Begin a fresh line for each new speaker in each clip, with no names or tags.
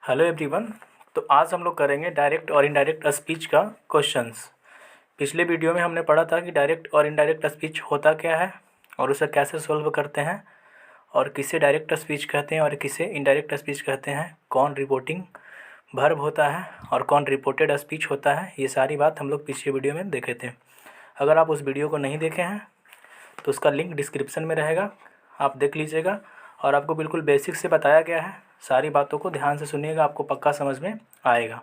Hello everyone. तो आज हम लोग करेंगे डायरेक्ट और इनडायरेक्ट स्पीच का क्वेश्चंस। पिछले वीडियो में हमने पढ़ा था कि डायरेक्ट और इनडायरेक्ट स्पीच होता क्या है और उसे कैसे सॉल्व करते हैं और किसे डायरेक्ट स्पीच कहते हैं और किसे इनडायरेक्ट स्पीच कहते हैं, कौन रिपोर्टिंग वर्ब होता है और कौन रिपोर्टेड स्पीच होता है। ये सारी बात हम लोग पिछले वीडियो में देखे थे। अगर आप उस वीडियो को नहीं देखे हैं तो उसका लिंक डिस्क्रिप्शन में रहेगा, आप देख लीजिएगा। और आपको बिल्कुल बेसिक से बताया गया है, सारी बातों को ध्यान से सुनिएगा, आपको पक्का समझ में आएगा।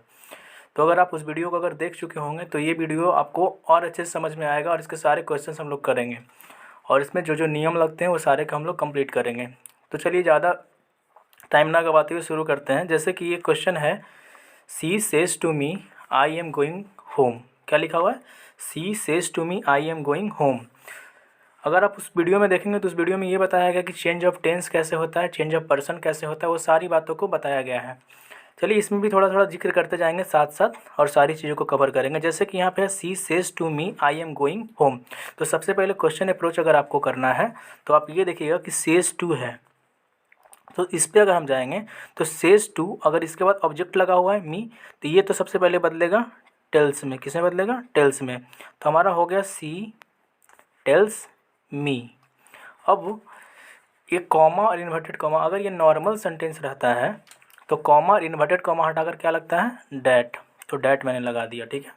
तो अगर आप उस वीडियो को अगर देख चुके होंगे तो ये वीडियो आपको और अच्छे से समझ में आएगा और इसके सारे क्वेश्चंस हम लोग करेंगे और इसमें जो जो नियम लगते हैं वो सारे का हम लोग कंप्लीट करेंगे। तो चलिए ज़्यादा टाइम ना गवाते हुए शुरू करते हैं। जैसे कि ये क्वेश्चन है, she says to me I am going home. क्या लिखा हुआ है? She says to me I am going home. अगर आप उस वीडियो में देखेंगे तो उस वीडियो में ये बताया गया कि चेंज ऑफ टेंस कैसे होता है, चेंज ऑफ पर्सन कैसे होता है, वो सारी बातों को बताया गया है। चलिए इसमें भी थोड़ा थोड़ा जिक्र करते जाएंगे साथ साथ और सारी चीज़ों को कवर करेंगे। जैसे कि यहाँ पे है she says to me I am going home. तो सबसे पहले क्वेश्चन अप्रोच अगर आपको करना है तो आप ये देखिएगा कि सेज टू है, तो इस पर अगर हम जाएंगे तो सेज टू, अगर इसके बाद ऑब्जेक्ट लगा हुआ है मी, तो ये तो सबसे पहले बदलेगा टेल्स में। किसमें बदलेगा? टेल्स में। तो हमारा हो गया सी टेल्स मी। अब ये कॉमा और इन्वर्टेड कॉमा, अगर ये नॉर्मल सेंटेंस रहता है तो कॉमा और इन्वर्टेड कॉमा हटाकर क्या लगता है? डैट। तो डैट मैंने लगा दिया, ठीक है।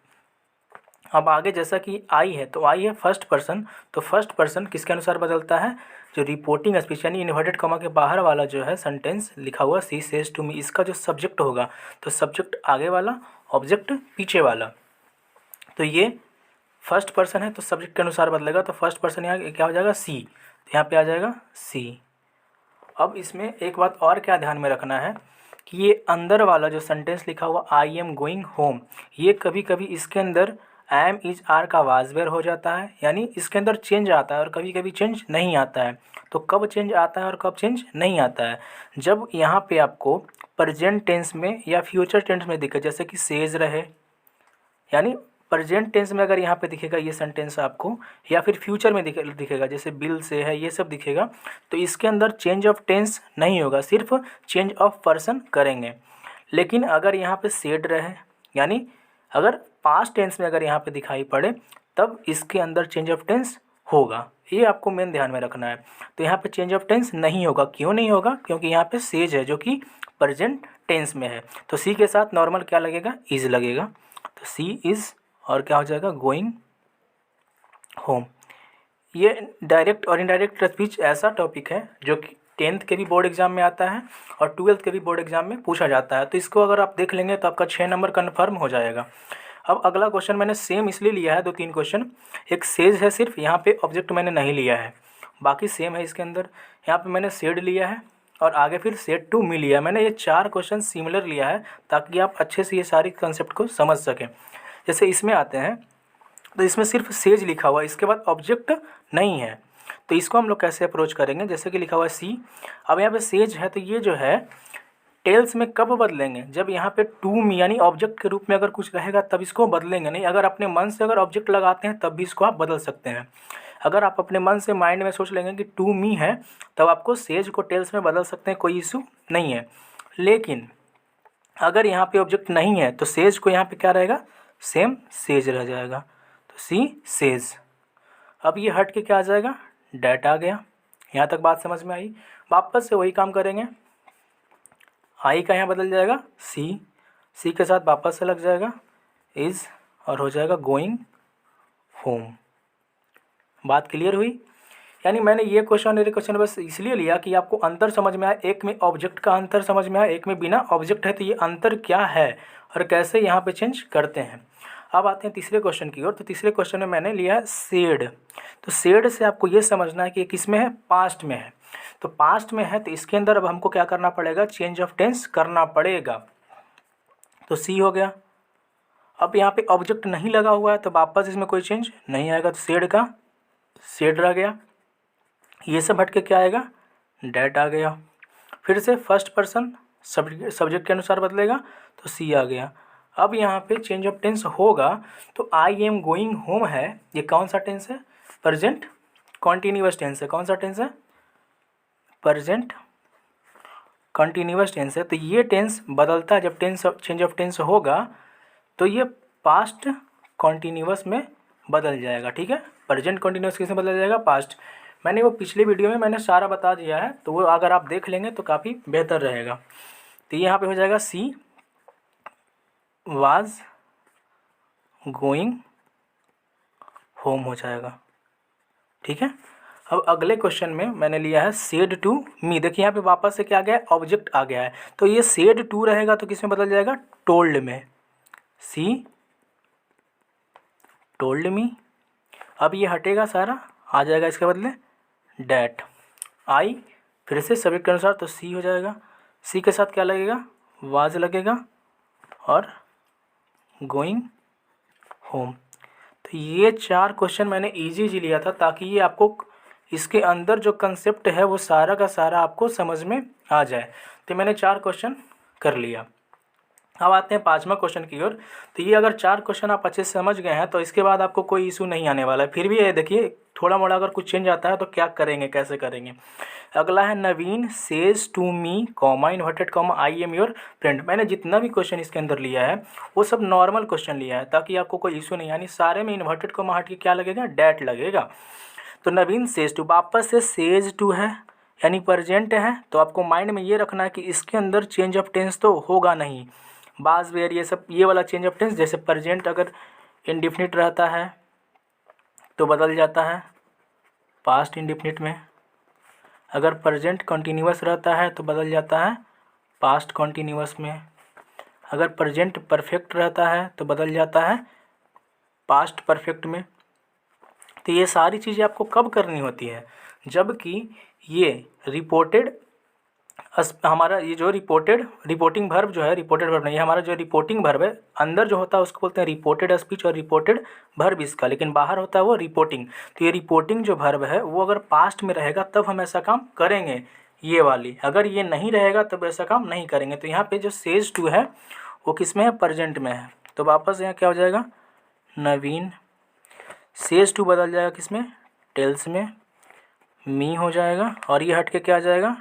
अब आगे जैसा कि आई है तो आई है फर्स्ट पर्सन, तो फर्स्ट पर्सन किसके अनुसार बदलता है? जो रिपोर्टिंग स्पीच यानी इन्वर्टेड कॉमा के बाहर वाला जो है सेंटेंस लिखा हुआ सी सेज टू मी, इसका जो सब्जेक्ट होगा तो सब्जेक्ट आगे वाला, ऑब्जेक्ट पीछे वाला। तो ये फर्स्ट पर्सन है तो सब्जेक्ट के अनुसार बदलेगा, तो फर्स्ट पर्सन यहाँ क्या हो जाएगा? सी। तो यहाँ पे आ जाएगा सी। अब इसमें एक बात और क्या ध्यान में रखना है कि ये अंदर वाला जो सेंटेंस लिखा हुआ आई एम गोइंग होम, ये कभी कभी इसके अंदर एम इज आर का वाजवेर हो जाता है, यानी इसके अंदर चेंज आता है और कभी कभी चेंज नहीं आता है। तो कब चेंज आता है और कब चेंज नहीं आता है? जब यहाँ पे आपको प्रेजेंट टेंस में या फ्यूचर टेंस में दिखे, जैसे कि सेज रहे, यानी प्रेजेंट टेंस में अगर यहाँ पे दिखेगा ये सेंटेंस आपको, या फिर फ्यूचर में दिखेगा जैसे बिल से है, ये सब दिखेगा, तो इसके अंदर चेंज ऑफ टेंस नहीं होगा, सिर्फ चेंज ऑफ पर्सन करेंगे। लेकिन अगर यहाँ पे सेड रहे, यानी अगर पास्ट टेंस में अगर यहाँ पे दिखाई पड़े तब इसके अंदर चेंज ऑफ टेंस होगा। ये आपको मेन ध्यान में रखना है। तो यहाँ पे चेंज ऑफ टेंस नहीं होगा। क्यों नहीं होगा? क्योंकि यहाँ पे सेज है जो कि प्रेजेंट टेंस में है। तो सी के साथ नॉर्मल क्या लगेगा? इज लगेगा। तो सी इज़ और क्या हो जाएगा? Going home. ये डायरेक्ट और इनडायरेक्ट स्पीच ऐसा टॉपिक है जो कि 10th के भी बोर्ड एग्जाम में आता है और 12th के भी बोर्ड एग्जाम में पूछा जाता है। तो इसको अगर आप देख लेंगे तो आपका 6 नंबर कन्फर्म हो जाएगा। अब अगला क्वेश्चन मैंने सेम इसलिए लिया है, 2-3 क्वेश्चन। एक सेज है सिर्फ, यहाँ पे ऑब्जेक्ट मैंने नहीं लिया है, बाकी सेम है इसके अंदर। यहाँ पे मैंने सेड लिया है और आगे फिर सेड टू मी लिया है। मैंने ये 4 क्वेश्चन सिमिलर लिया है ताकि आप अच्छे से ये सारी कंसेप्ट को समझ सकें। जैसे इसमें आते हैं तो इसमें सिर्फ सेज लिखा हुआ है, इसके बाद ऑब्जेक्ट नहीं है। तो इसको हम लोग कैसे अप्रोच करेंगे? जैसे कि लिखा हुआ है सी, अब यहाँ पे सेज है तो ये जो है टेल्स में कब बदलेंगे? जब यहाँ पे टू मी यानी ऑब्जेक्ट के रूप में अगर कुछ रहेगा तब इसको बदलेंगे, नहीं अगर अपने मन से अगर ऑब्जेक्ट लगाते हैं तब भी इसको आप बदल सकते हैं। अगर आप अपने मन से माइंड में सोच लेंगे कि टू मी है तब आपको सेज को टेल्स में बदल सकते हैं, कोई इशू नहीं है। लेकिन अगर यहाँ पे ऑब्जेक्ट नहीं है तो सेज को यहाँ पे क्या रहेगा? सेम सेज रह जाएगा। तो सी सेज। अब ये हट के क्या आ जाएगा? डैट आ गया। यहाँ तक बात समझ में आई? वापस से वही काम करेंगे, आई का यहाँ बदल जाएगा सी, सी के साथ वापस से लग जाएगा इज़ और हो जाएगा गोइंग होम। बात क्लियर हुई? यानी मैंने ये क्वेश्चन और ये क्वेश्चन बस इसलिए लिया कि आपको अंतर समझ में आए। एक में ऑब्जेक्ट का अंतर समझ में आए, एक में बिना ऑब्जेक्ट है, तो ये अंतर क्या है और कैसे यहाँ पे चेंज करते हैं। अब आते हैं तीसरे क्वेश्चन की ओर। तो तीसरे क्वेश्चन में मैंने लिया है सेड। तो सेड से आपको ये समझना है कि किस में है? पास्ट में है। तो पास्ट में है तो इसके अंदर अब हमको क्या करना पड़ेगा? चेंज ऑफ टेंस करना पड़ेगा। तो सी हो गया। अब यहाँ पे ऑब्जेक्ट नहीं लगा हुआ है तो वापस इसमें कोई चेंज नहीं आएगा, तो सेड का सेड रह गया। ये सब हट के क्या आएगा? डैट आ गया। फिर से फर्स्ट पर्सन सब्जेक्ट के अनुसार बदलेगा तो सी आ गया। अब यहाँ पे चेंज ऑफ टेंस होगा तो आई एम गोइंग होम है, ये कौन सा टेंस है? प्रेजेंट कॉन्टिन्यूअस टेंस है। कौन सा टेंस है? प्रेजेंट कंटिन्यूअस टेंस है तो ये टेंस बदलता है, जब टेंस चेंज ऑफ टेंस होगा तो ये पास्ट कॉन्टीन्यूअस में बदल जाएगा। ठीक है, प्रेजेंट कॉन्टीन्यूअस किस में बदल जाएगा, पास्ट। मैंने वो पिछले वीडियो में मैंने सारा बता दिया है, तो वो अगर आप देख लेंगे तो काफ़ी बेहतर रहेगा। तो यहाँ पे हो जाएगा सी वाज गोइंग होम हो जाएगा। ठीक है, अब अगले क्वेश्चन में मैंने लिया है सेड टू मी। देखिए यहाँ पे वापस से क्या आ गया है, ऑब्जेक्ट आ गया है। तो ये सेड टू रहेगा तो किस में बदल जाएगा, टोल्ड में। सी टोल्ड मी। अब ये हटेगा सारा, आ जाएगा इसके बदले डैट। आई फिर से सब्जेक्ट के अनुसार तो सी हो जाएगा। सी के साथ क्या लगेगा, वाज लगेगा और गोइंग होम। तो ये 4 क्वेश्चन मैंने इजी लिया था ताकि ये आपको इसके अंदर जो कंसेप्ट है वो सारा का सारा आपको समझ में आ जाए। तो मैंने 4 क्वेश्चन कर लिया। अब आते हैं 5वां क्वेश्चन की ओर। तो ये अगर 4 क्वेश्चन आप अच्छे से समझ गए हैं तो इसके बाद आपको कोई इशू नहीं आने वाला है। फिर भी ये देखिए थोड़ा मोड़ा अगर कुछ चेंज आता है तो क्या करेंगे, कैसे करेंगे। अगला है Naveen says to me comma inverted comma I am your friend. मैंने जितना भी क्वेश्चन इसके अंदर लिया है वो सब नॉर्मल क्वेश्चन लिया है ताकि आपको कोई इशू नहीं, यानी सारे में इन्वर्टेड कॉमा हट के क्या लगेगा, डैट लगेगा। तो नवीन सेज टू, वापस से सेज टू है यानी प्रेजेंट है, तो आपको माइंड में ये रखना है कि इसके अंदर चेंज ऑफ टेंस तो होगा नहीं। बाज वेयर ये सब ये वाला चेंज ऑफ टेंस, जैसे प्रेजेंट अगर इंडिफिनिट रहता है तो बदल जाता है पास्ट इंडिफिनिट में। अगर प्रेजेंट कंटिन्यूअस रहता है तो बदल जाता है पास्ट कंटिन्यूअस में। अगर प्रेजेंट परफेक्ट रहता है तो बदल जाता है पास्ट परफेक्ट में। तो ये सारी चीज़ें आपको कब करनी होती है, जबकि ये रिपोर्टेड हमारा ये जो रिपोर्टिंग वर्ब जो है, रिपोर्टेड वर्ब नहीं, हमारा जो रिपोर्टिंग वर्ब है अंदर जो होता है उसको बोलते हैं रिपोर्टेड स्पीच और रिपोर्टेड वर्ब इसका, लेकिन बाहर होता है वो रिपोर्टिंग। तो ये रिपोर्टिंग जो वर्ब है वो अगर पास्ट में रहेगा तब हम ऐसा काम करेंगे ये वाली, अगर ये नहीं रहेगा तब ऐसा काम नहीं करेंगे। तो यहाँ पे जो सेज टू है वो किस में है, प्रेजेंट में है। तो वापस यहाँ क्या हो जाएगा, नवीन सेज टू बदल जाएगा किस में, टेल्स में। मी हो जाएगा और ये हट के क्या आ जाएगा,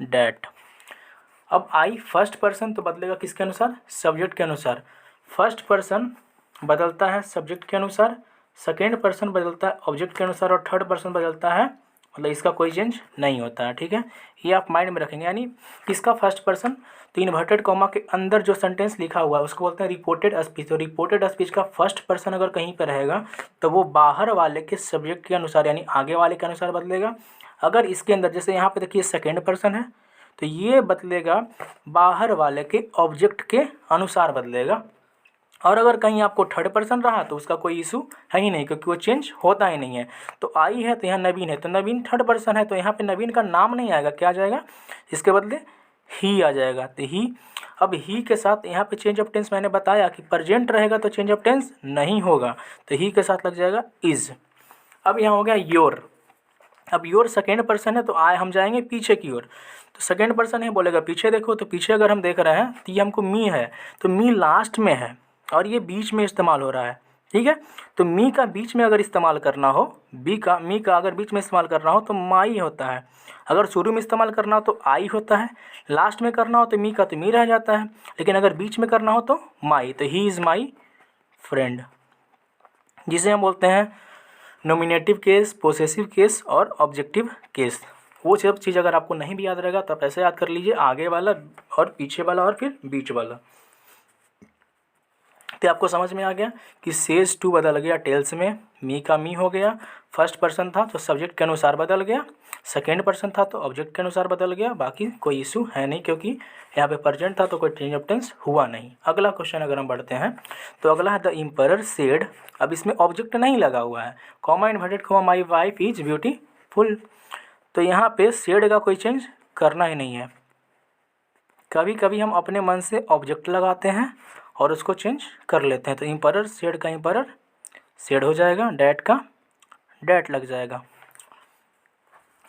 डैट। अब आई फर्स्ट पर्सन तो बदलेगा किसके अनुसार, सब्जेक्ट के अनुसार। फर्स्ट पर्सन बदलता है सब्जेक्ट के अनुसार, सेकेंड पर्सन बदलता है ऑब्जेक्ट के अनुसार और थर्ड पर्सन बदलता है, मतलब इसका कोई चेंज नहीं होता है। ठीक है, ये आप माइंड में रखेंगे। यानी इसका फर्स्ट पर्सन, तो इन्वर्टेड कॉमा के अंदर जो सेंटेंस लिखा हुआ है उसको बोलते हैं रिपोर्टेड स्पीच। तो रिपोर्टेड स्पीच का फर्स्ट पर्सन अगर कहीं पर रहेगा तो वो बाहर वाले के सब्जेक्ट के अनुसार यानी आगे वाले के अनुसार बदलेगा। अगर इसके अंदर जैसे यहाँ पे देखिए सेकेंड पर्सन है तो ये बदलेगा बाहर वाले के ऑब्जेक्ट के अनुसार बदलेगा। और अगर कहीं आपको थर्ड पर्सन रहा तो उसका कोई इशू है ही नहीं, क्योंकि वो चेंज होता ही नहीं है। तो आई है तो यहाँ नवीन है, तो नवीन थर्ड पर्सन है तो यहाँ पे नवीन का नाम नहीं आएगा, क्या आ जाएगा, इसके बदले ही आ जाएगा। तो ही, अब ही के साथ यहाँ पे चेंज ऑफ टेंस मैंने बताया कि प्रेजेंट रहेगा तो चेंज ऑफ टेंस नहीं होगा, तो ही के साथ लग जाएगा इज। अब यहाँ हो गया योर। अब योर सेकेंड पर्सन है तो आए हम जाएंगे पीछे की ओर, तो सेकेंड पर्सन है बोलेगा पीछे देखो, तो पीछे अगर हम देख रहे हैं तो ये हमको मी है, तो मी लास्ट में है और ये बीच में इस्तेमाल हो रहा है। ठीक है, तो मी का बीच में अगर इस्तेमाल करना हो, मी का अगर बीच में इस्तेमाल करना हो तो माई होता है, अगर शुरू में इस्तेमाल करना हो तो आई होता है, लास्ट में करना हो तो मी का तो मी रह जाता है, लेकिन अगर बीच में करना हो तो माई। तो ही इज़ माई फ्रेंड, जिसे हम बोलते हैं नोमिनेटिव केस, पोसेसिव केस और ऑब्जेक्टिव केस। वो सब चीज़ अगर आपको नहीं भी याद रहेगा तो आप ऐसे याद कर लीजिए, आगे वाला और पीछे वाला और फिर बीच वाला। तो आपको समझ में आ गया कि सेज टू बदल गया टेल्स में, मी का मी हो गया, फर्स्ट पर्सन था तो सब्जेक्ट के अनुसार बदल गया, सेकेंड पर्सन था तो ऑब्जेक्ट के अनुसार बदल गया, बाकी कोई इशू है नहीं क्योंकि यहाँ पे प्रेजेंट था तो कोई चेंज ऑफ टेंस हुआ नहीं। अगला क्वेश्चन अगर हम बढ़ते हैं तो अगला है द एम्परर सेड। अब इसमें ऑब्जेक्ट नहीं लगा हुआ है, comma inverted comma my wife is beautiful, तो यहाँ पे सेड का कोई चेंज करना ही नहीं है। कभी कभी हम अपने मन से ऑब्जेक्ट लगाते हैं और उसको चेंज कर लेते हैं, तो एम्परर सेड का एम्परर सेड हो जाएगा, डैट का डैट लग जाएगा,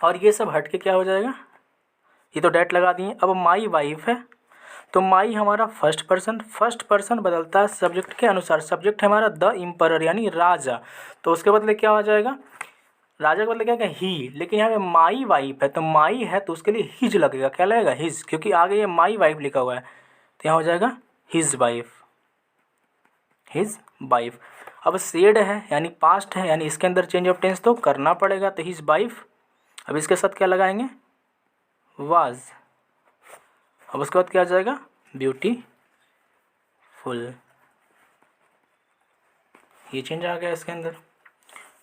और ये सब हट के क्या हो जाएगा, ये तो डैट लगा दिए। अब माई वाइफ है तो माई हमारा फर्स्ट पर्सन बदलता है सब्जेक्ट के अनुसार, सब्जेक्ट है हमारा द एम्परर यानी राजा, तो उसके बदले क्या हो जाएगा, राजा का मतलब क्या है ही, लेकिन यहाँ पे माई वाइफ है तो माई है तो उसके लिए हिज लगेगा। क्या लगेगा? हिज, क्योंकि आगे ये माई वाइफ लिखा हुआ है तो यहाँ हो जाएगा हिज वाइफ, हिज वाइफ। अब सेड है यानी पास्ट है, यानी इसके अंदर चेंज ऑफ टेंस तो करना पड़ेगा, तो हिज वाइफ। अब इसके साथ क्या लगाएंगे? वाज। अब उसके बाद क्या आ जाएगा? ब्यूटीफुल। ये चेंज आ गया इसके अंदर।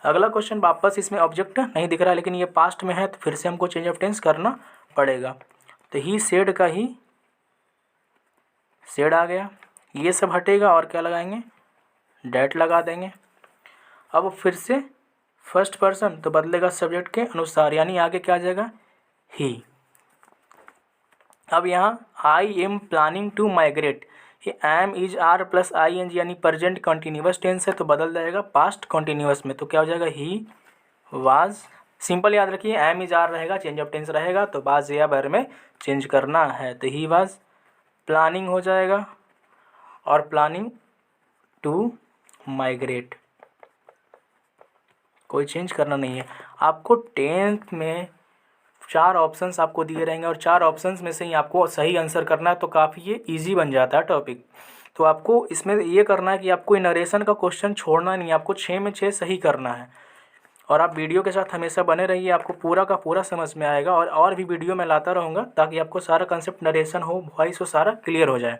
अगला क्वेश्चन वापस इसमें ऑब्जेक्ट नहीं दिख रहा है, लेकिन ये पास्ट में है तो फिर से हमको चेंज ऑफ टेंस करना पड़ेगा। तो ही सेड का ही सेड आ गया, ये सब हटेगा और क्या लगाएंगे? डैट लगा देंगे। अब फिर से फर्स्ट पर्सन तो बदलेगा सब्जेक्ट के अनुसार, यानी आगे क्या आ जाएगा? ही। अब यहाँ I am planning to migrate, ये am is are plus I N G यानी प्रेजेंट कंटिन्यूअस टेंस है तो बदल जाएगा पास्ट कंटिन्यूअस में, तो क्या हो जाएगा? He was. सिंपल याद रखिए, एम इज आर रहेगा, चेंज ऑफ टेंस रहेगा तो वाज या वर में चेंज करना है, तो ही वाज प्लानिंग हो जाएगा और प्लानिंग टू माइग्रेट, कोई चेंज करना नहीं है। आपको 10th में 4 ऑप्शंस आपको दिए रहेंगे और 4 ऑप्शंस में से ही आपको सही आंसर करना है, तो काफ़ी ये इजी बन जाता है टॉपिक। तो आपको इसमें ये करना है कि आपको नरेशन का क्वेश्चन छोड़ना नहीं है, आपको 6 में 6 सही करना है। और आप वीडियो के साथ हमेशा बने रहिए, आपको पूरा का पूरा समझ में आएगा। और भी वीडियो मैं लाता रहूँगा ताकि आपको सारा कंसेप्ट, नरेशन हो, वॉइस हो, सारा क्लियर हो जाए।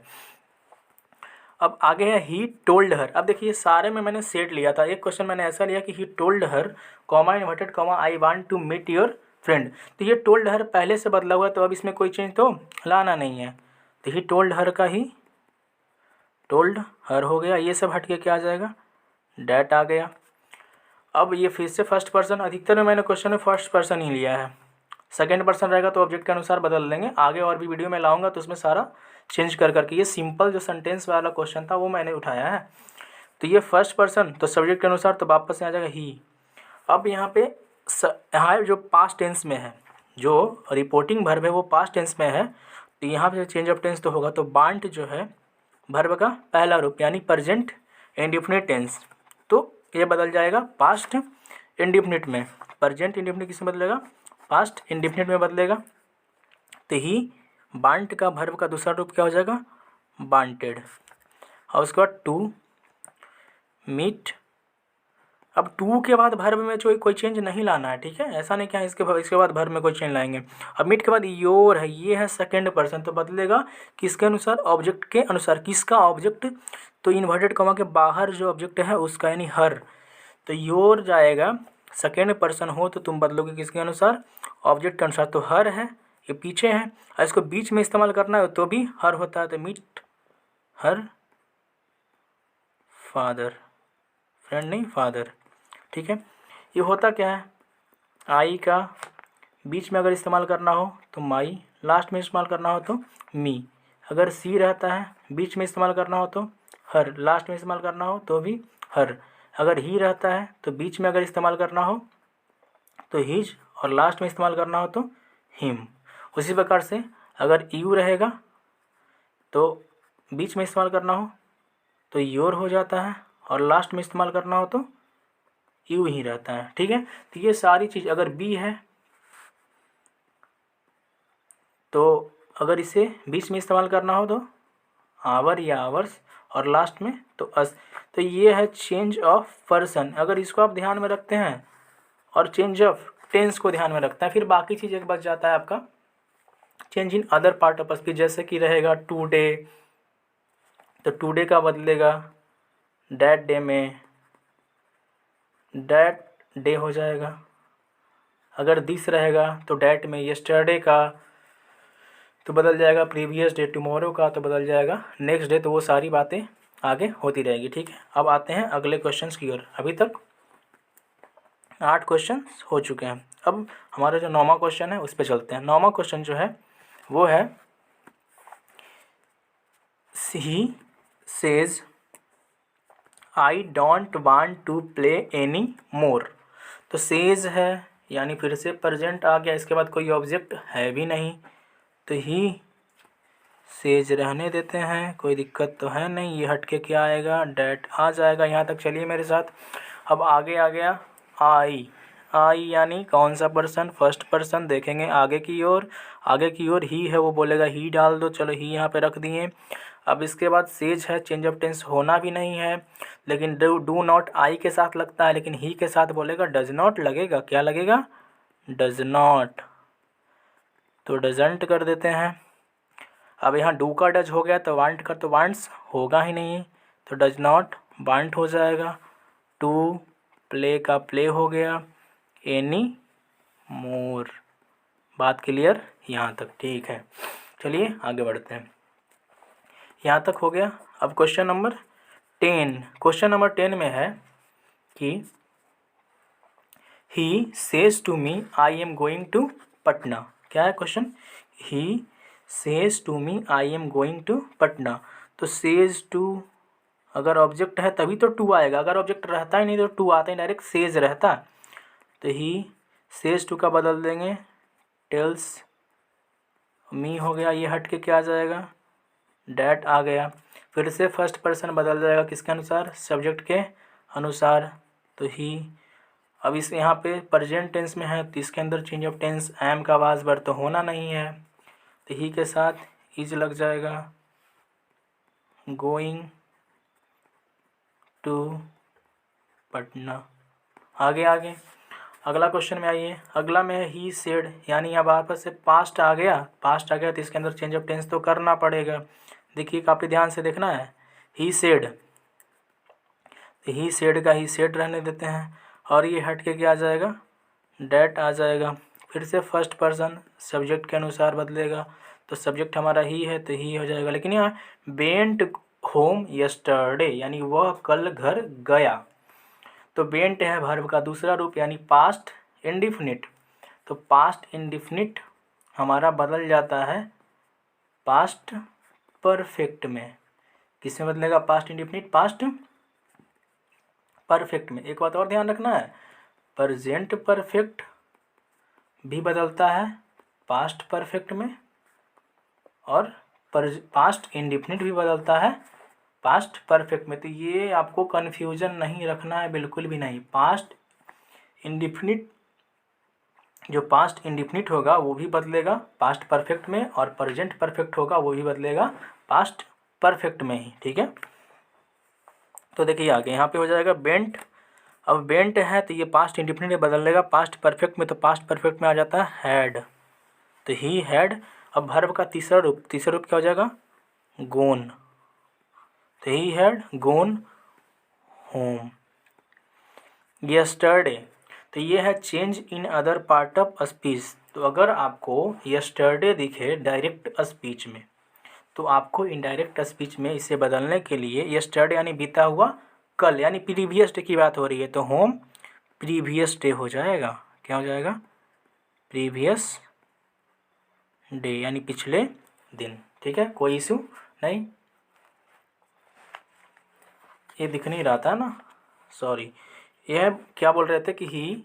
अब आगे है ही टोल्ड हर। अब देखिए सारे में मैंने सेट लिया था, एक क्वेश्चन मैंने ऐसा लिया कि he told her comma inverted comma I want to meet your friend, तो ये टोल्ड हर पहले से बदला हुआ है तो अब इसमें कोई चेंज तो लाना नहीं है, तो ही टोल्ड हर का ही टोल्ड हर हो गया। ये सब हट के क्या आ जाएगा? डैट आ गया। अब ये फिर से फर्स्ट पर्सन, अधिकतर में मैंने क्वेश्चन में फर्स्ट पर्सन ही लिया है, सेकेंड पर्सन रहेगा तो ऑब्जेक्ट के अनुसार बदल देंगे। आगे और भी वीडियो में लाऊंगा तो उसमें सारा चेंज कर करके, ये सिंपल जो सेंटेंस वाला क्वेश्चन था वो मैंने उठाया है। तो ये फर्स्ट पर्सन तो सब्जेक्ट के अनुसार तो वापस से आ जाएगा ही। अब यहाँ पे यहाँ जो पास्ट टेंस में है, जो रिपोर्टिंग वर्ब है वो पास्ट टेंस में है, तो यहाँ पे चेंज ऑफ टेंस तो होगा, तो वांट जो है वर्ब का पहला रूप यानी प्रेजेंट इंडेफिनिट टेंस, तो ये बदल जाएगा पास्ट इंडेफिनिट में। प्रेजेंट इंडेफिनिट किसमें बदलेगा? पास्ट इंडेफिनिट में बदलेगा। तो ही वांट का वर्ब का दूसरा रूप क्या हो जाएगा? वांटेड। और उसके बाद टू मीट। अब टू के बाद वर्ब में कोई चेंज नहीं लाना है, ठीक है, ऐसा नहीं क्या इसके बाद वर्ब में कोई चेंज लाएंगे। अब मीट के बाद योर है, ये है सेकंड पर्सन तो बदलेगा किसके अनुसार? ऑब्जेक्ट के अनुसार। किसका ऑब्जेक्ट? तो इन्वर्टेड कॉमा के बाहर जो ऑब्जेक्ट है उसका, यानी हर। तो योर जाएगा, सेकेंड पर्सन हो तो तुम बदलोगे किसके अनुसार? ऑब्जेक्ट के अनुसार। तो हर है, ये पीछे है और इसको बीच में इस्तेमाल करना है तो भी हर होता है, तो मीट हर फादर, फ्रेंड नहीं फादर, ठीक है। ये होता क्या है? आई का बीच में अगर इस्तेमाल करना हो तो माई, लास्ट में इस्तेमाल करना हो तो मी। अगर सी रहता है बीच में इस्तेमाल करना हो तो हर, लास्ट में इस्तेमाल करना हो तो भी हर। अगर ही रहता है तो बीच में अगर इस्तेमाल करना हो तो हिज और लास्ट में इस्तेमाल करना हो तो हिम। उसी प्रकार से अगर यू रहेगा तो बीच में इस्तेमाल करना हो तो योर हो जाता है और लास्ट में इस्तेमाल करना हो तो यू ही रहता है, ठीक है। तो ये सारी चीज़, अगर बी है तो अगर इसे बीच में इस्तेमाल करना हो तो आवर या आवर्स और लास्ट में तो अस। तो ये है चेंज ऑफ पर्सन, अगर इसको आप ध्यान में रखते हैं और चेंज ऑफ टेंस को ध्यान में रखते हैं, फिर बाकी चीज़ एक बच जाता है आपका change in other part of speech. जैसे कि रहेगा टुडे, तो टुडे का बदलेगा डैट डे में, डैट डे हो जाएगा। अगर दिस रहेगा तो डैट में यस्टरडे का तो बदल जाएगा प्रीवियस डे, टुमारो का तो बदल जाएगा नेक्स्ट डे। तो वो सारी बातें आगे होती रहेगी, ठीक है। अब आते हैं अगले क्वेश्चंस की ओर। अभी तक 8 क्वेश्चन हो चुके हैं, अब हमारा जो 9वां क्वेश्चन है उस पर चलते हैं। 9वां क्वेश्चन जो है वो है he says I don't want to play any more. तो सेज है यानी फिर से प्रेजेंट आ गया, इसके बाद कोई ऑब्जेक्ट है भी नहीं, तो ही सेज रहने देते हैं, कोई दिक्कत तो है नहीं। ये हट के क्या आएगा? डैट आ जाएगा। यहाँ तक चलिए मेरे साथ। अब आगे आ गया आई। आई यानी कौन सा पर्सन, फर्स्ट पर्सन। देखेंगे आगे की ओर, आगे की ओर ही है, वो बोलेगा ही डाल दो, चलो ही यहाँ पे रख दिए। अब इसके बाद सेज है, चेंज ऑफ टेंस होना भी नहीं है, लेकिन डू नॉट आई के साथ लगता है, लेकिन ही के साथ बोलेगा डज नॉट लगेगा, क्या लगेगा, डज नॉट, तो डजंट कर देते हैं। अब यहाँ डू का डज हो गया तो वांट का तो वांट्स होगा ही नहीं, तो डज नॉट वांट हो जाएगा। टू प्ले का प्ले हो गया, एनी मोर। बात क्लियर यहाँ तक, ठीक है। चलिए आगे बढ़ते हैं, यहाँ तक हो गया। अब क्वेश्चन नंबर 10, क्वेश्चन नंबर 10 में है कि he says to me I am going to Patna. क्या है क्वेश्चन, he says to me I am going to Patna. तो सेज टू अगर ऑब्जेक्ट है तभी तो टू आएगा, अगर ऑब्जेक्ट रहता ही नहीं तो टू आता ही, डायरेक्ट सेज रहता। तो ही सेज टू का बदल देंगे टेल्स मी हो गया, ये हट के क्या आ जाएगा, डैट आ गया। फिर से फर्स्ट पर्सन बदल जाएगा किसके अनुसार, सब्जेक्ट के अनुसार, तो ही। अब इस यहाँ पे प्रेजेंट टेंस में है तो इसके अंदर चेंज ऑफ टेंस एम का वाज वर तो होना नहीं है, तो ही के साथ इज लग जाएगा, गोइंग टू पटना। आगे अगला क्वेश्चन में आइए, अगला में है ही सेड, यानी अब वापस से पास्ट आ गया, पास्ट आ गया तो इसके अंदर चेंज ऑफ टेंस तो करना पड़ेगा। देखिए काफ़ी ध्यान से देखना है, ही सेड, तो ही सेड का ही सेड रहने देते हैं, और ये हट के क्या आ जाएगा, डैट आ जाएगा। फिर से फर्स्ट पर्सन सब्जेक्ट के अनुसार बदलेगा, तो सब्जेक्ट हमारा ही है तो ही हो जाएगा। लेकिन यहाँ वेंट होम यस्टरडे, यानी वह कल घर गया, तो वेंट है वर्ब का दूसरा रूप यानी पास्ट इंडिफिनिट, तो पास्ट इंडिफिनिट हमारा बदल जाता है पास्ट परफेक्ट में। किसमें बदलेगा, पास्ट इंडिफिनिट पास्ट परफेक्ट में। एक बात और ध्यान रखना है, प्रेजेंट परफेक्ट भी बदलता है पास्ट परफेक्ट में, और पास्ट इंडिफिनिट भी बदलता है पास्ट परफेक्ट में। तो ये आपको कन्फ्यूजन नहीं रखना है, बिल्कुल भी नहीं। पास्ट इंडिफिनिट, जो पास्ट इंडिफिनिट होगा वो भी बदलेगा पास्ट परफेक्ट में, और प्रेजेंट परफेक्ट होगा वो भी बदलेगा पास्ट परफेक्ट में ही, ठीक है। तो देखिए आगे यहाँ पे हो जाएगा बेंट। अब बेंट है तो ये पास्ट इंडिफिनिट में बदलेगा पास्ट परफेक्ट में, तो पास्ट परफेक्ट में आ जाता है हैड, तो ही हैड। अब वर्ब का तीसरा रूप क्या हो जाएगा, गोन, तो he had gone home. Yesterday, तो ये है change in other part of speech. तो अगर आपको यस्टरडे दिखे डायरेक्ट स्पीच में, तो आपको इनडायरेक्ट स्पीच में इसे बदलने के लिए यस्टरडे यानी बीता हुआ कल, यानी प्रीवियस डे की बात हो रही है, तो होम प्रीवियस डे हो जाएगा। क्या हो जाएगा, प्रीवियस डे यानी पिछले दिन, ठीक है, कोई इशू नहीं। ये दिख नहीं रहा था ना, सॉरी। यह क्या बोल रहे थे कि he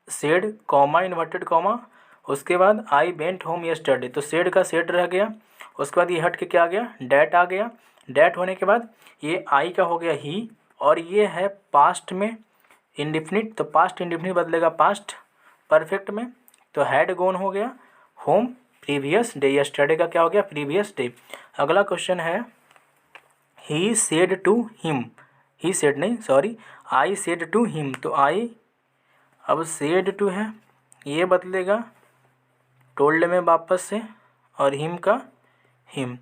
said comma inverted comma, उसके बाद आई वेंट होम यस्टरडे, तो सेड का सेड रह गया, उसके बाद ये हट के क्या आ गया, डैट आ गया। डैट होने के बाद ये आई का हो गया ही, और ये है पास्ट में इंडिफिनिट, तो पास्ट इंडिफिनिट बदलेगा पास्ट परफेक्ट में, तो हैड गोन हो गया होम प्रीवियस डे। यस्टरडे का क्या हो गया, प्रीवियस डे। अगला क्वेश्चन है he said to him, he said नहीं sorry, I said to him, तो आई अब सेड टू है, ये बदलेगा टोल्ड में वापस से, और हिम का हिम।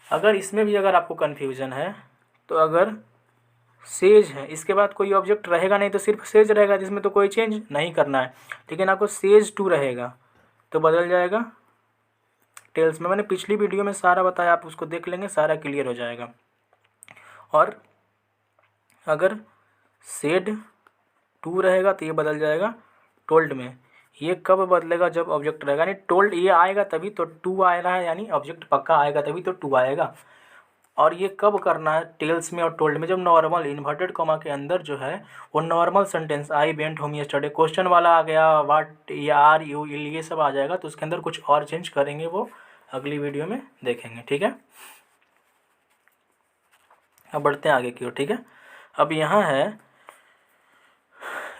अगर इसमें भी अगर आपको कन्फ्यूज़न है, तो अगर सेज है इसके बाद कोई ऑब्जेक्ट रहेगा नहीं तो सिर्फ सेज रहेगा, जिसमें तो कोई चेंज नहीं करना है। लेकिन आपको सेज टू रहेगा तो बदल जाएगा टेल्स में। मैंने पिछली वीडियो में सारा बताया, आप उसको देख लेंगे, सारा क्लियर हो जाएगा। और अगर सेड टू रहेगा तो ये बदल जाएगा टोल्ड में। ये कब बदलेगा, जब ऑब्जेक्ट रहेगा, यानी टोल्ड ये आएगा तभी तो टू आ रहा है, यानी ऑब्जेक्ट पक्का आएगा तभी तो टू आएगा। और ये कब करना है टेल्स में और टोल्ड में, जब नॉर्मल इन्वर्टेड कॉमा के अंदर जो है वो normal sentence I went home yesterday question वाला आ गया, वाट या आर यू ये सब आ जाएगा, तो उसके अंदर कुछ और चेंज करेंगे, वो अगली वीडियो में देखेंगे, ठीक है। अब बढ़ते हैं आगे की ओर, ठीक है। अब यहाँ है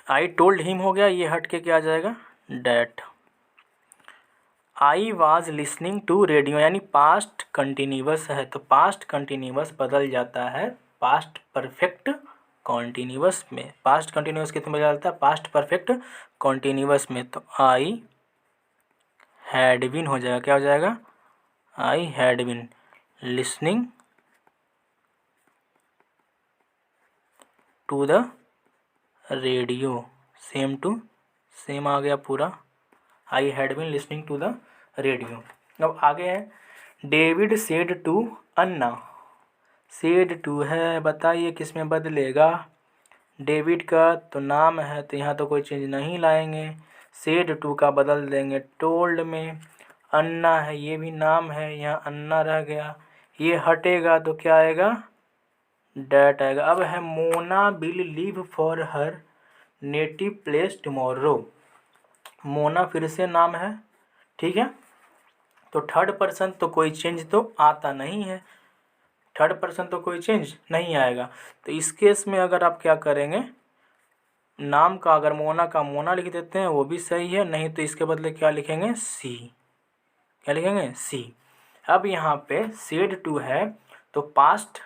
आई टोल्ड हिम हो गया, ये हट के क्या आ जाएगा, that. I was listening to radio, यानी पास्ट कंटिन्यूअस है तो पास्ट कंटिन्यूअस बदल जाता है पास्ट परफेक्ट कॉन्टीन्यूअस में। पास्ट कंटिन्यूअस कितने बदल जाता है, पास्ट परफेक्ट कॉन्टीन्यूअस में। तो आई हैड बीन हो जाएगा, क्या हो जाएगा, I had been listening to the radio, same to same आ गया पूरा, I had been listening to the radio. अब आगे है, David said to Anna, said to है, बताइए किस में बदलेगा, डेविड का तो नाम है तो यहाँ तो कोई चेंज नहीं लाएंगे, सेड टू का बदल देंगे टोल्ड में, अन्ना है ये भी नाम है, यहाँ अन्ना रह गया, ये हटेगा तो क्या आएगा, डैट आएगा। अब है Mona will leave for her native place tomorrow, Mona फिर से नाम है, ठीक है, तो थर्ड पर्सन तो कोई चेंज तो आता नहीं है, थर्ड पर्सन तो कोई चेंज नहीं आएगा। तो इस केस में अगर आप क्या करेंगे, नाम का अगर मोना का मोना लिख देते हैं वो भी सही है, नहीं तो इसके बदले क्या लिखेंगे, सी, क्या लिखेंगे, सी। अब यहाँ पे सेड टू है तो पास्ट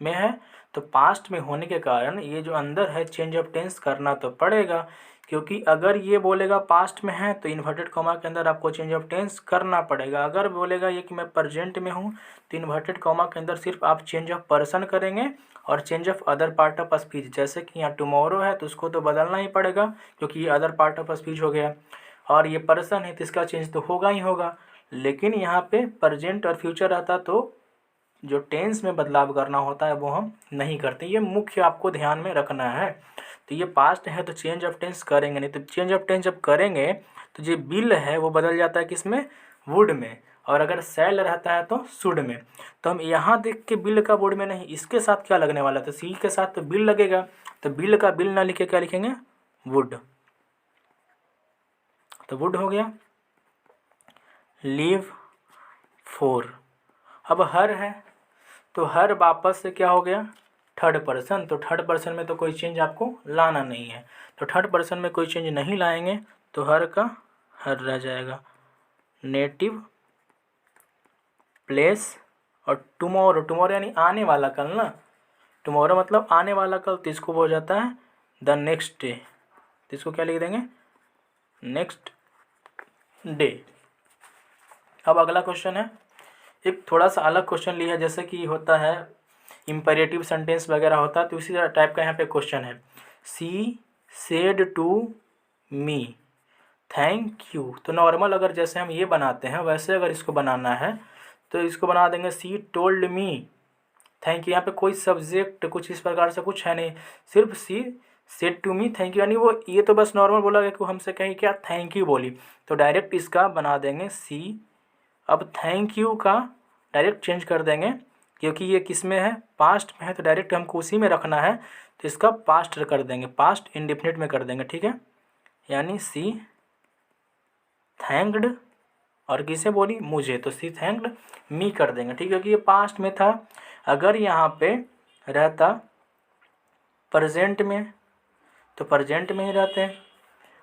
में है, तो पास्ट में होने के कारण ये जो अंदर है चेंज ऑफ टेंस करना तो पड़ेगा, क्योंकि अगर ये बोलेगा पास्ट में है तो इन्वर्टेड कॉमा के अंदर आपको चेंज ऑफ टेंस करना पड़ेगा, अगर बोलेगा ये कि मैं प्रेजेंट में हूँ तो इन्वर्टेड कॉमा के अंदर सिर्फ आप चेंज ऑफ पर्सन करेंगे और change of other part of speech, जैसे कि यहाँ टुमारो है तो उसको तो बदलना ही पड़ेगा क्योंकि ये अदर पार्ट ऑफ स्पीच हो गया, और ये पर्सन है तो इसका चेंज तो होगा ही होगा। लेकिन यहाँ पे प्रेजेंट और फ्यूचर आता तो जो टेंस में बदलाव करना होता है वो हम नहीं करते, ये मुख्य आपको ध्यान में रखना है। तो ये पास्ट है तो चेंज ऑफ टेंस करेंगे नहीं, तो चेंज ऑफ टेंस जब करेंगे तो जो बिल है वो बदल जाता है किसमें, वुड में, और अगर सेल रहता है तो शुड में। तो हम यहाँ देख के बिल का वुड में नहीं, इसके साथ क्या लगने वाला, तो सी के साथ तो बिल लगेगा, तो बिल का बिल ना लिखे क्या लिखेंगे, वुड, तो वुड हो गया। लीव फोर, अब हर है तो हर वापस से क्या हो गया, थर्ड पर्सन, तो थर्ड पर्सन में तो कोई चेंज आपको लाना नहीं है, तो थर्ड पर्सन में कोई चेंज नहीं लाएंगे तो हर का हर रह जाएगा, नेटिव प्लेस, और टुमारो, टुमारो यानी आने वाला कल ना, टुमारो मतलब आने वाला कल, तो इसको हो जाता है द नेक्स्ट डे, तो इसको क्या लिख देंगे, नेक्स्ट डे। अब अगला क्वेश्चन है, एक थोड़ा सा अलग क्वेश्चन लिया है, जैसे कि होता है इम्पेरेटिव सेंटेंस वगैरह होता है तो उसी टाइप का यहाँ पे क्वेश्चन है, she said to me thank you, तो नॉर्मल अगर जैसे हम ये बनाते हैं वैसे अगर इसको बनाना है तो इसको बना देंगे, सी टोल्ड मी थैंक यू, यहाँ पे कोई सब्जेक्ट कुछ इस प्रकार से कुछ है नहीं, सिर्फ she said to me thank you, यानी वो ये तो बस नॉर्मल बोला गया कि हमसे कहीं क्या थैंक यू बोली, तो डायरेक्ट इसका बना देंगे सी। अब थैंक यू का डायरेक्ट चेंज कर देंगे क्योंकि ये किस में है, पास्ट में है, तो डायरेक्ट हमको उसी में रखना है, तो इसका पास्ट कर देंगे, पास्ट इंडेफिनिट में कर देंगे, ठीक है, यानी सी थैंक्ड, और किसे बोली, मुझे, तो सी थैंक्ड मी कर देंगे, ठीक है, क्योंकि ये पास्ट में था। अगर यहाँ पे रहता प्रेजेंट में तो प्रेजेंट में ही रहते हैं,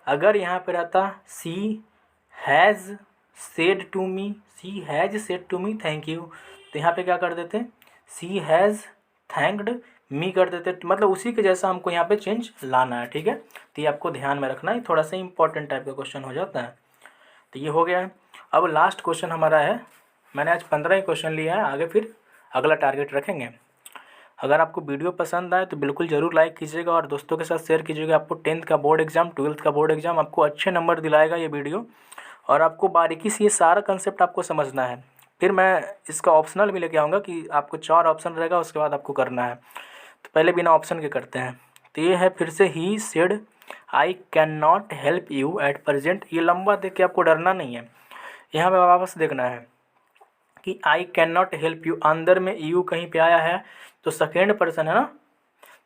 अगर यहाँ पे रहता she has said to me, she has said to me thank you, तो यहाँ पे क्या कर देते, सी हैज़ थैंक्ड मी कर देते, मतलब उसी के जैसा हमको यहाँ पे चेंज लाना है, ठीक है, तो ये आपको ध्यान में रखना है, थोड़ा सा इंपॉर्टेंट टाइप का क्वेश्चन हो जाता है। तो ये हो गया है। अब लास्ट क्वेश्चन हमारा है, मैंने आज 15 ही क्वेश्चन लिया है, आगे फिर अगला टारगेट रखेंगे। अगर आपको वीडियो पसंद आए तो बिल्कुल ज़रूर लाइक कीजिएगा और दोस्तों के साथ शेयर कीजिएगा। आपको 10th का बोर्ड एग्जाम, 12th का बोर्ड एग्जाम आपको अच्छे नंबर दिलाएगा ये वीडियो, और आपको बारीकी से ये सारा कंसेप्ट आपको समझना है। फिर मैं इसका ऑप्शनल भी लेके आऊँगा कि आपको 4 ऑप्शन रहेगा, उसके बाद आपको करना है। तो पहले बिना ऑप्शन के करते हैं। तो ये है फिर से, he said I can not help you at present, ये लंबा देख के आपको डरना नहीं है, यहाँ पे वापस देखना है कि I can not help you, अंदर में यू कहीं पे आया है तो सेकेंड पर्सन है ना,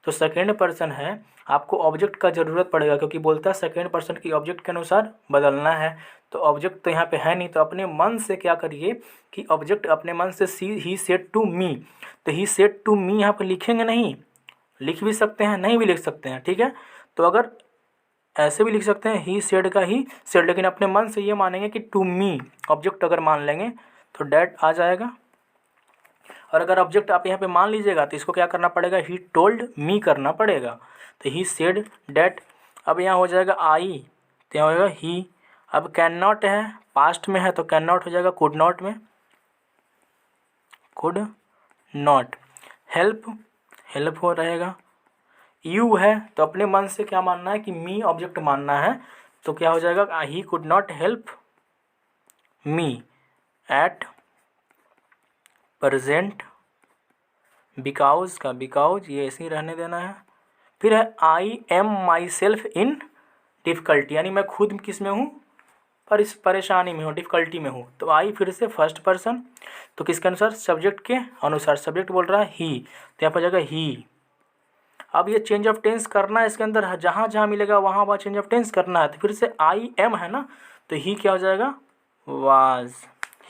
तो सेकेंड पर्सन है, आपको ऑब्जेक्ट का ज़रूरत पड़ेगा क्योंकि बोलता है सेकेंड पर्सन की ऑब्जेक्ट के अनुसार बदलना है, तो ऑब्जेक्ट तो यहाँ पे है नहीं, तो अपने मन से क्या करिए कि ऑब्जेक्ट अपने मन से सी ही सेड टू मी, तो ही सेड टू मी यहाँ पर लिखेंगे नहीं, लिख भी सकते हैं नहीं भी लिख सकते हैं, ठीक है। तो अगर ऐसे भी लिख सकते हैं ही सेड का ही सेड, लेकिन अपने मन से ये मानेंगे कि टू मी ऑब्जेक्ट अगर मान लेंगे तो डैट आ जाएगा। और अगर ऑब्जेक्ट आप यहाँ पे मान लीजिएगा तो इसको क्या करना पड़ेगा, ही टोल्ड मी करना पड़ेगा। तो ही सेड डैट, अब यहाँ हो जाएगा आई, तो यहाँ हो जाएगा ही। अब कैन नॉट है, पास्ट में है तो कैन नॉट हो जाएगा कुड नॉट में, कुड नॉट। हेल्प, हेल्प हो रहेगा। यू है तो अपने मन से क्या मानना है कि मी ऑब्जेक्ट मानना है, तो क्या हो जाएगा he could not help me at present, because का बिकॉज ये ऐसे ही रहने देना है। फिर है I am my self in difficulty, यानी मैं खुद किस में हूँ, पर इस परेशानी में हूँ, डिफ़िकल्टी में हूँ। तो आई फिर से फर्स्ट पर्सन, तो किसके अनुसार, सब्जेक्ट के अनुसार, सब्जेक्ट बोल रहा है ही, तो यहाँ पर जाएगा ही। अब ये चेंज ऑफ टेंस करना है इसके अंदर, जहाँ जहाँ मिलेगा वहाँ वहाँ चेंज ऑफ टेंस करना है। तो फिर से आई एम है ना, तो ही क्या हो जाएगा was,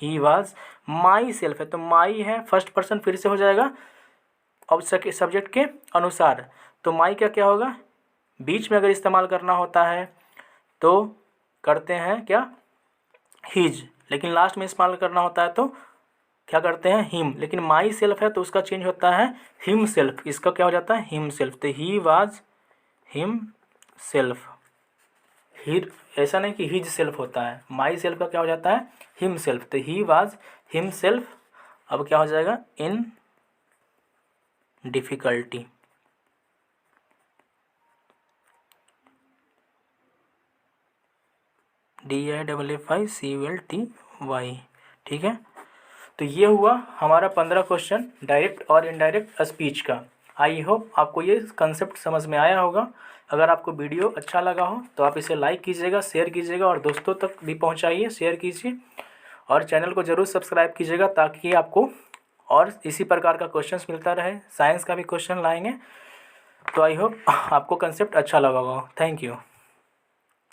he was. My self है तो माई है फर्स्ट पर्सन, फिर से हो जाएगा अब सब्जेक्ट के अनुसार। तो माई का क्या होगा, बीच में अगर इस्तेमाल करना होता है तो करते हैं क्या हिज, लेकिन लास्ट में इस्तेमाल करना होता है तो क्या करते हैं हिम। लेकिन माई सेल्फ है तो उसका चेंज होता है हिम सेल्फ, इसका क्या हो जाता है हिम सेल्फ। तो ही वाज हिम सेल्फ। हिर ऐसा नहीं कि हिज सेल्फ होता है, माई सेल्फ का क्या हो जाता है हिम सेल्फ। तो ही वाज हिम सेल्फ, अब क्या हो जाएगा इन डिफ़िकल्टी। DIFFICULTY, ठीक है। तो ये हुआ हमारा 15 क्वेश्चन डायरेक्ट और इनडायरेक्ट स्पीच का। आई होप आपको ये कंसेप्ट समझ में आया होगा। अगर आपको वीडियो अच्छा लगा हो तो आप इसे लाइक कीजिएगा, शेयर कीजिएगा और दोस्तों तक भी पहुंचाइए, शेयर कीजिए और चैनल को ज़रूर सब्सक्राइब कीजिएगा ताकि आपको और इसी प्रकार का क्वेश्चंस मिलता रहे। साइंस का भी क्वेश्चन लाएंगे। तो आई होप आपको कंसेप्ट अच्छा लगा होगा। Thank you.